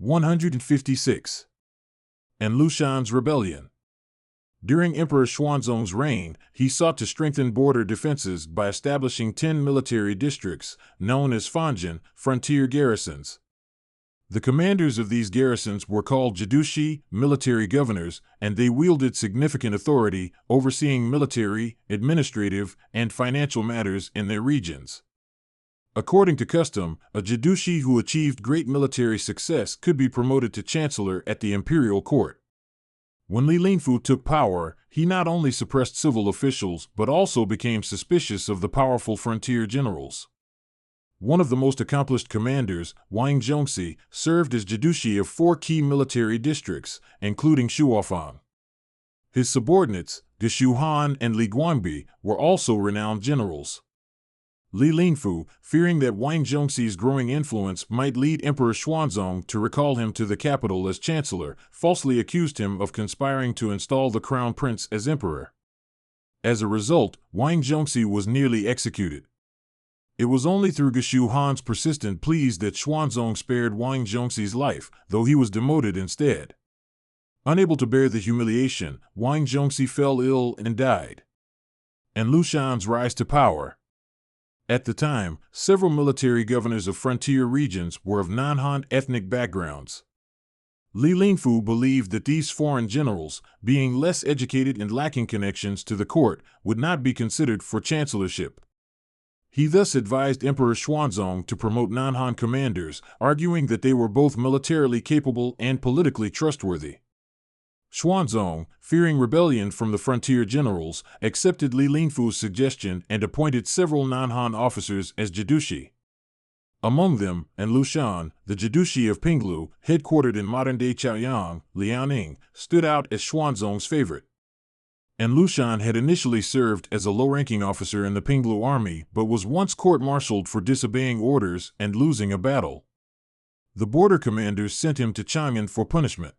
156. And Lushan's rebellion. During Emperor Xuanzong's reign, he sought to strengthen border defenses by establishing 10 military districts, known as Fanjin, frontier garrisons. The commanders of these garrisons were called Jidushi, military governors, and they wielded significant authority, overseeing military, administrative, and financial matters in their regions. According to custom, a Jidushi who achieved great military success could be promoted to chancellor at the imperial court. When Li Lingfu took power, he not only suppressed civil officials but also became suspicious of the powerful frontier generals. One of the most accomplished commanders, Wang Zhongxi, served as Jidushi of 4 key military districts, including Shuofang. His subordinates, Ge Han and Li Guangbi, were also renowned generals. Li Lingfu, fearing that Wang Zhongxi's growing influence might lead Emperor Xuanzong to recall him to the capital as chancellor, falsely accused him of conspiring to install the crown prince as emperor. As a result, Wang Zhongxi was nearly executed. It was only through Ge Han's persistent pleas that Xuanzong spared Wang Zhongxi's life, though he was demoted instead. Unable to bear the humiliation, Wang Zhongxi fell ill and died. And Lushan's rise to power. At the time, several military governors of frontier regions were of non-Han ethnic backgrounds. Li Lingfu believed that these foreign generals, being less educated and lacking connections to the court, would not be considered for chancellorship. He thus advised Emperor Xuanzong to promote non-Han commanders, arguing that they were both militarily capable and politically trustworthy. Xuanzong, fearing rebellion from the frontier generals, accepted Li Lingfu's suggestion and appointed several non-Han officers as Jidushi. Among them, and Lushan, the Jidushi of Pinglu, headquartered in modern-day Chaoyang, Liaoning, stood out as Xuanzong's favorite. And Lushan had initially served as a low-ranking officer in the Pinglu army but was once court-martialed for disobeying orders and losing a battle. The border commanders sent him to Chang'an for punishment.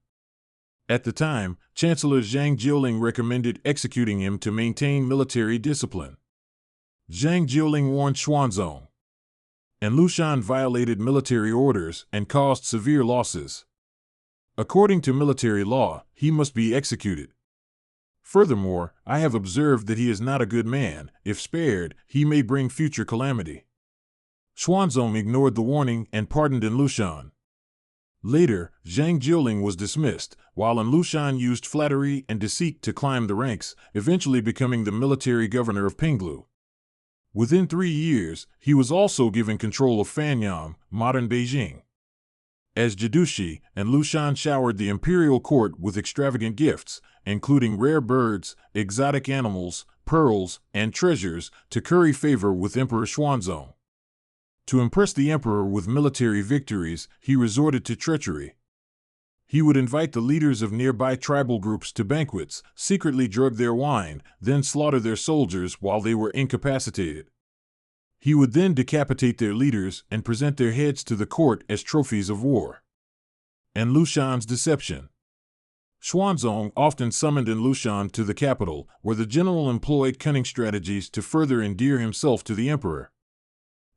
At the time, Chancellor Zhang Jiuling recommended executing him to maintain military discipline. Zhang Jiuling warned Xuanzong. And Lushan violated military orders and caused severe losses. According to military law, he must be executed. Furthermore, I have observed that he is not a good man. If spared, he may bring future calamity. Xuanzong ignored the warning and pardoned An Lushan. Later, Zhang Jiuling was dismissed, while An Lushan used flattery and deceit to climb the ranks, eventually becoming the military governor of Pinglu. Within 3 years, he was also given control of Fanyang, modern Beijing. As Jidushi, An Lushan showered the imperial court with extravagant gifts, including rare birds, exotic animals, pearls, and treasures, to curry favor with Emperor Xuanzong. To impress the emperor with military victories, he resorted to treachery. He would invite the leaders of nearby tribal groups to banquets, secretly drug their wine, then slaughter their soldiers while they were incapacitated. He would then decapitate their leaders and present their heads to the court as trophies of war. An Lushan's deception. Xuanzong often summoned An Lushan to the capital, where the general employed cunning strategies to further endear himself to the emperor.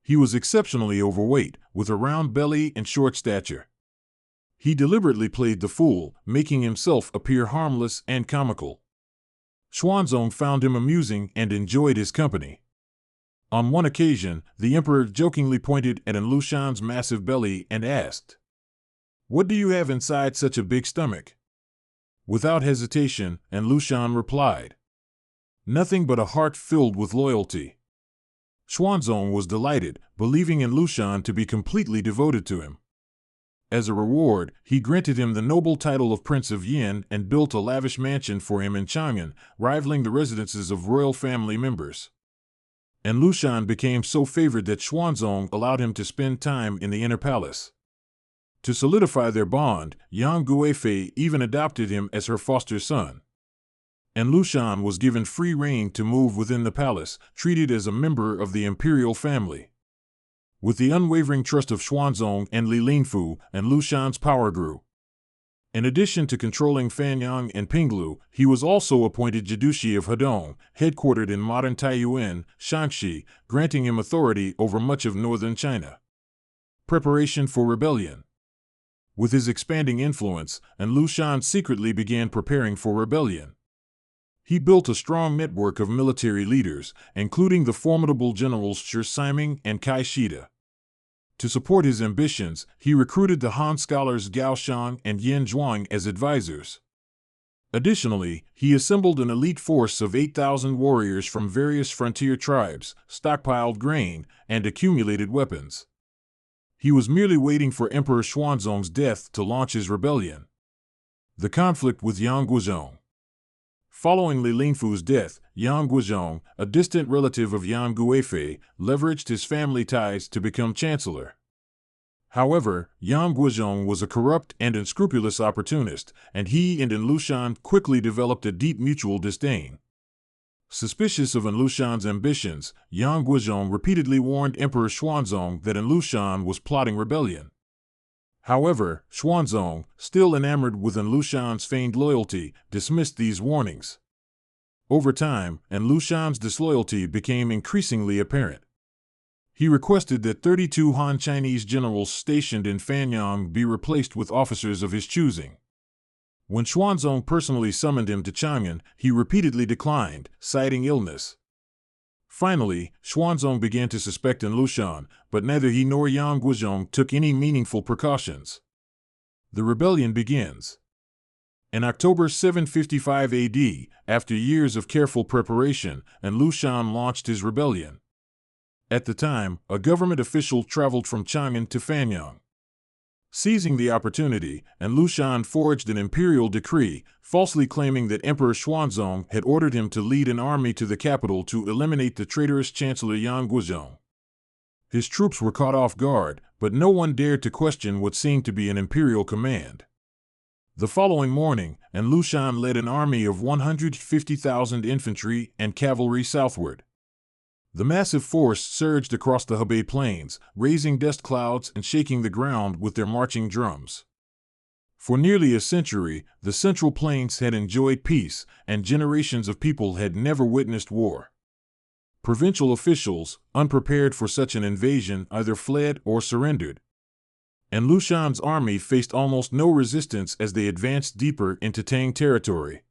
He was exceptionally overweight, with a round belly and short stature. He deliberately played the fool, making himself appear harmless and comical. Xuanzong found him amusing and enjoyed his company. On one occasion, the emperor jokingly pointed at An Lushan's massive belly and asked, "What do you have inside such a big stomach?" Without hesitation, An Lushan replied, "Nothing but a heart filled with loyalty." Xuanzong was delighted, believing An Lushan to be completely devoted to him. As a reward, he granted him the noble title of Prince of Yin and built a lavish mansion for him in Chang'an, rivaling the residences of royal family members. An Lushan became so favored that Xuanzong allowed him to spend time in the inner palace. To solidify their bond, Yang Guifei even adopted him as her foster son. An Lushan was given free rein to move within the palace, treated as a member of the imperial family. With the unwavering trust of Xuanzong and Li Lingfu, An Lushan's power grew. In addition to controlling Fanyang and Pinglu, he was also appointed Jidushi of Hedong, headquartered in modern Taiyuan, Shanxi, granting him authority over much of northern China. Preparation for rebellion. With his expanding influence, and Lushan secretly began preparing for rebellion. He built a strong network of military leaders, including the formidable generals Shi Siming and Kai Shida. To support his ambitions, he recruited the Han scholars Gao Shang and Yin Zhuang as advisors. Additionally, he assembled an elite force of 8,000 warriors from various frontier tribes, stockpiled grain, and accumulated weapons. He was merely waiting for Emperor Xuanzong's death to launch his rebellion. The conflict with Yang Guozhong. Following Li Lingfu's death, Yang Guozhong, a distant relative of Yang Guifei, leveraged his family ties to become chancellor. However, Yang Guozhong was a corrupt and unscrupulous opportunist, and he and An Lushan quickly developed a deep mutual disdain. Suspicious of An Lushan's ambitions, Yang Guozhong repeatedly warned Emperor Xuanzong that An Lushan was plotting rebellion. However, Xuanzong, still enamored with An Lushan's feigned loyalty, dismissed these warnings. Over time, An Lushan's disloyalty became increasingly apparent. He requested that 32 Han Chinese generals stationed in Fanyang be replaced with officers of his choosing. When Xuanzong personally summoned him to Chang'an, he repeatedly declined, citing illness. Finally, Xuanzong began to suspect An Lushan, but neither he nor Yang Guozhong took any meaningful precautions. The rebellion begins. In October 755 AD, after years of careful preparation, An Lushan launched his rebellion. At the time, a government official traveled from Chang'an to Fanyang. Seizing the opportunity, An Lushan forged an imperial decree, falsely claiming that Emperor Xuanzong had ordered him to lead an army to the capital to eliminate the traitorous Chancellor Yang Guozhong. His troops were caught off guard, but no one dared to question what seemed to be an imperial command. The following morning, An Lushan led an army of 150,000 infantry and cavalry southward. The massive force surged across the Hebei plains, raising dust clouds and shaking the ground with their marching drums. For nearly a century, the Central Plains had enjoyed peace, and generations of people had never witnessed war. Provincial officials, unprepared for such an invasion, either fled or surrendered. An Lushan's army faced almost no resistance as they advanced deeper into Tang territory.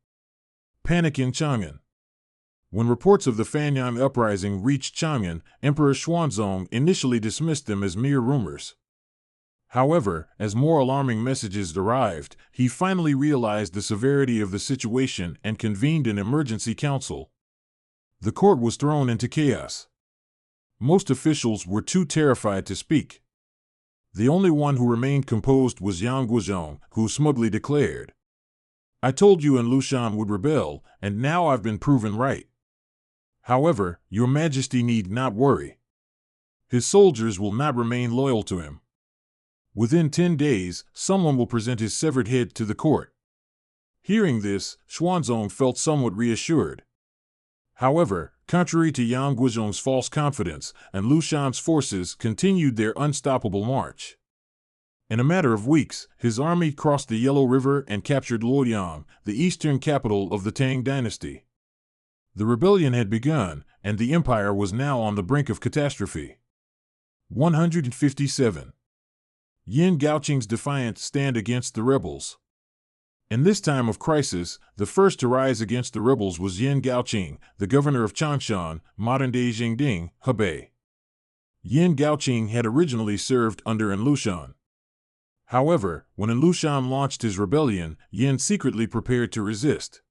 Panic in Chang'an. When reports of the Fanyang uprising reached Chang'an, Emperor Xuanzong initially dismissed them as mere rumors. However, as more alarming messages arrived, he finally realized the severity of the situation and convened an emergency council. The court was thrown into chaos. Most officials were too terrified to speak. The only one who remained composed was Yang Guozhong, who smugly declared, "I told you An Lushan would rebel, and now I've been proven right. However, your majesty need not worry. His soldiers will not remain loyal to him. Within 10 days, someone will present his severed head to the court." Hearing this, Xuanzong felt somewhat reassured. However, contrary to Yang Guozhong's false confidence, An Lushan's forces continued their unstoppable march. In a matter of weeks, his army crossed the Yellow River and captured Luoyang, the eastern capital of the Tang dynasty. The rebellion had begun, and the empire was now on the brink of catastrophe. 157. Yin Gaoqing's defiant stand against the rebels. In this time of crisis, the first to rise against the rebels was Yin Gaoqing, the governor of Changshan, modern-day Jingding, Hebei. Yin Gaoqing had originally served under An Lushan. However, when An Lushan launched his rebellion, Yin secretly prepared to resist.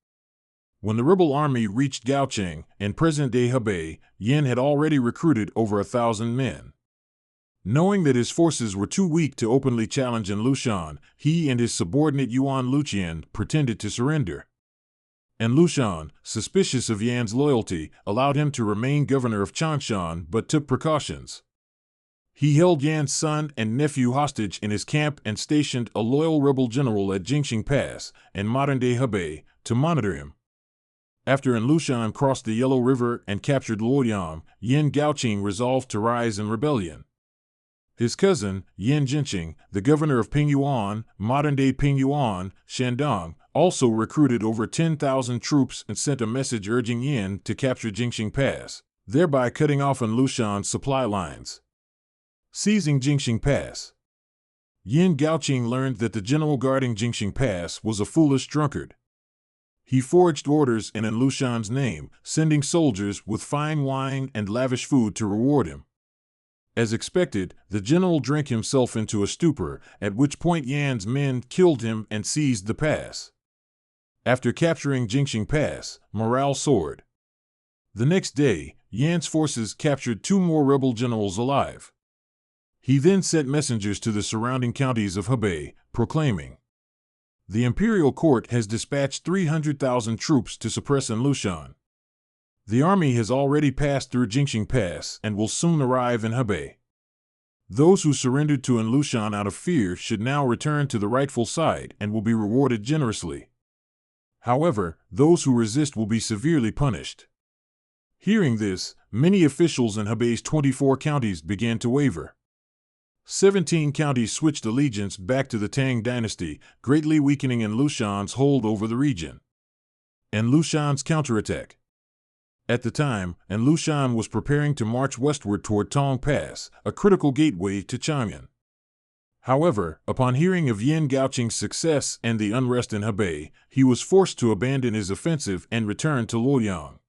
When the rebel army reached Gaoqing, in present-day Hebei, Yin had already recruited over 1,000 men. Knowing that his forces were too weak to openly challenge An Lushan, he and his subordinate Yuan Luqian pretended to surrender. An Lushan, suspicious of Yan's loyalty, allowed him to remain governor of Changshan but took precautions. He held Yan's son and nephew hostage in his camp and stationed a loyal rebel general at Jingxing Pass, in modern-day Hebei, to monitor him. After An Lushan crossed the Yellow River and captured Luoyang, Yin Gaoqing resolved to rise in rebellion. His cousin, Yin Jinqing, the governor of Pingyuan, modern-day Pingyuan, Shandong, also recruited over 10,000 troops and sent a message urging Yin to capture Jingxing Pass, thereby cutting off An Lushan's supply lines. Seizing Jingxing Pass. Yin Gaoqing learned that the general guarding Jingxing Pass was a foolish drunkard. He forged orders in An Lushan's name, sending soldiers with fine wine and lavish food to reward him. As expected, the general drank himself into a stupor, at which point Yan's men killed him and seized the pass. After capturing Jingxing Pass, morale soared. The next day, Yan's forces captured 2 more rebel generals alive. He then sent messengers to the surrounding counties of Hebei, proclaiming, "The imperial court has dispatched 300,000 troops to suppress An Lushan. The army has already passed through Jingxing Pass and will soon arrive in Hebei. Those who surrendered to An Lushan out of fear should now return to the rightful side and will be rewarded generously. However, those who resist will be severely punished." Hearing this, many officials in Hebei's 24 counties began to waver. 17 counties switched allegiance back to the Tang dynasty, greatly weakening An Lushan's hold over the region. An Lushan's counterattack. At the time, An Lushan was preparing to march westward toward Tong Pass, a critical gateway to Chang'an. However, upon hearing of Yin Gaoqing's success and the unrest in Hebei, he was forced to abandon his offensive and return to Luoyang.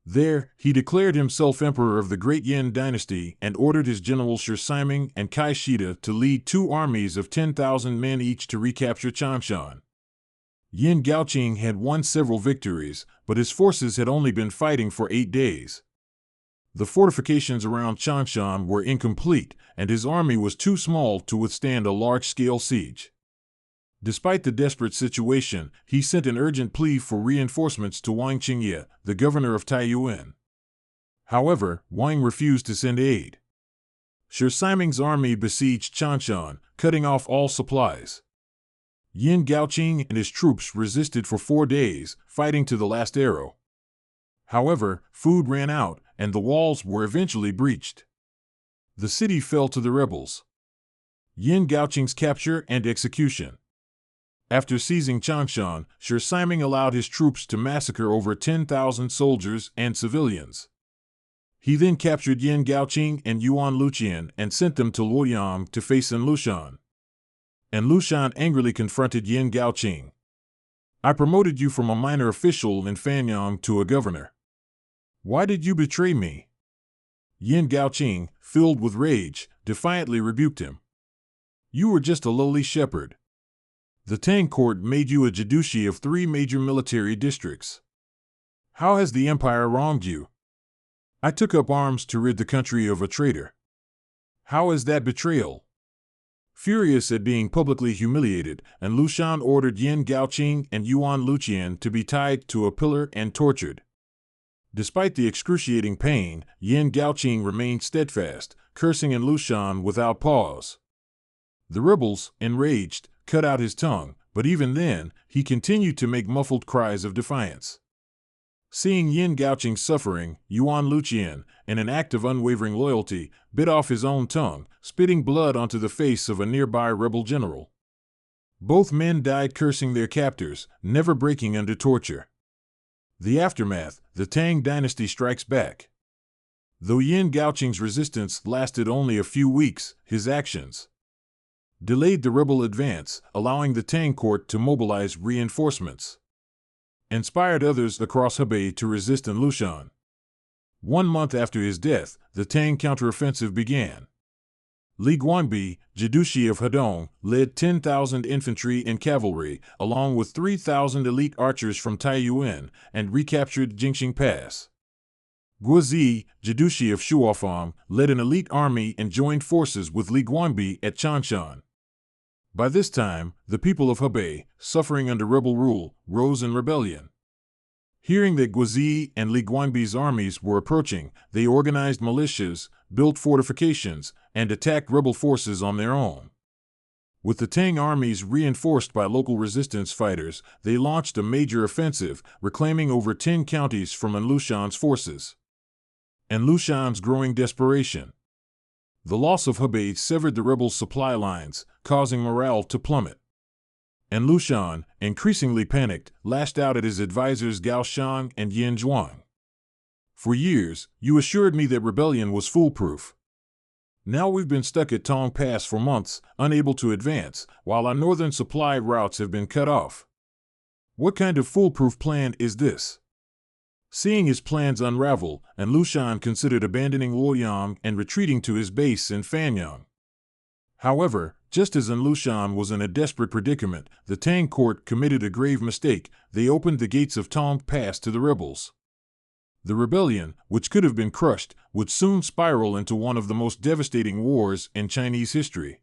There, he declared himself emperor of the Great Yin dynasty and ordered his generals Shi Siming and Kai Shida to lead 2 armies of 10,000 men each to recapture Changshan. Yin Gaoqing had won several victories, but his forces had only been fighting for 8 days. The fortifications around Changshan were incomplete, and his army was too small to withstand a large-scale siege. Despite the desperate situation, he sent an urgent plea for reinforcements to Wang Qingye, the governor of Taiyuan. However, Wang refused to send aid. Shi Siming's army besieged Changshan, cutting off all supplies. Yin Gaoqing and his troops resisted for 4 days, fighting to the last arrow. However, food ran out, and the walls were eventually breached. The city fell to the rebels. Yin Gaoqing's capture and execution. After seizing Changshan, Shi Siming allowed his troops to massacre over 10,000 soldiers and civilians. He then captured Yin Gaoqing and Yuan Luqian and sent them to Luoyang to face An Lushan. An Lushan angrily confronted Yin Gaoqing. "I promoted you from a minor official in Fanyang to a governor. Why did you betray me?" Yin Gaoqing, filled with rage, defiantly rebuked him. "You were just a lowly shepherd. The Tang court made you a Jidushi of 3 major military districts. How has the empire wronged you? I took up arms to rid the country of a traitor. How is that betrayal?" Furious at being publicly humiliated, An Lushan ordered Yin Gaoqing and Yuan Luqian to be tied to a pillar and tortured. Despite the excruciating pain, Yin Gaoqing remained steadfast, cursing An Lushan without pause. The rebels, enraged, cut out his tongue, but even then, he continued to make muffled cries of defiance. Seeing Yin Gaoqing suffering, Yuan Luqian, in an act of unwavering loyalty, bit off his own tongue, spitting blood onto the face of a nearby rebel general. Both men died cursing their captors, never breaking under torture. The aftermath, the Tang dynasty strikes back. Though Yin Gaoqing's resistance lasted only a few weeks, his actions delayed the rebel advance, allowing the Tang court to mobilize reinforcements. Inspired others across Hebei to resist An Lushan. 1 month after his death, the Tang counteroffensive began. Li Guangbi, Jidushi of Hedong, led 10,000 infantry and cavalry, along with 3,000 elite archers from Taiyuan, and recaptured Jingxing Pass. Guozi, Jidushi of Shuofang, led an elite army and joined forces with Li Guangbi at Changshan. By this time, the people of Hebei, suffering under rebel rule, rose in rebellion. Hearing that Guozi and Li Guangbi's armies were approaching, they organized militias, built fortifications, and attacked rebel forces on their own. With the Tang armies reinforced by local resistance fighters, they launched a major offensive, reclaiming over 10 counties from An Lushan's forces. An Lushan's growing desperation. The loss of Hebei severed the rebels' supply lines, causing morale to plummet. An Lushan, increasingly panicked, lashed out at his advisors Gao Shang and Yin Zhuang. "For years, you assured me that rebellion was foolproof. Now we've been stuck at Tong Pass for months, unable to advance, while our northern supply routes have been cut off. What kind of foolproof plan is this? Seeing his plans unravel, and Lu Shan considered abandoning Luoyang and retreating to his base in Fanyang. However, just as Lu Shan was in a desperate predicament, the Tang court committed a grave mistake. They opened the gates of Tong Pass to the rebels. The rebellion, which could have been crushed, would soon spiral into one of the most devastating wars in Chinese history.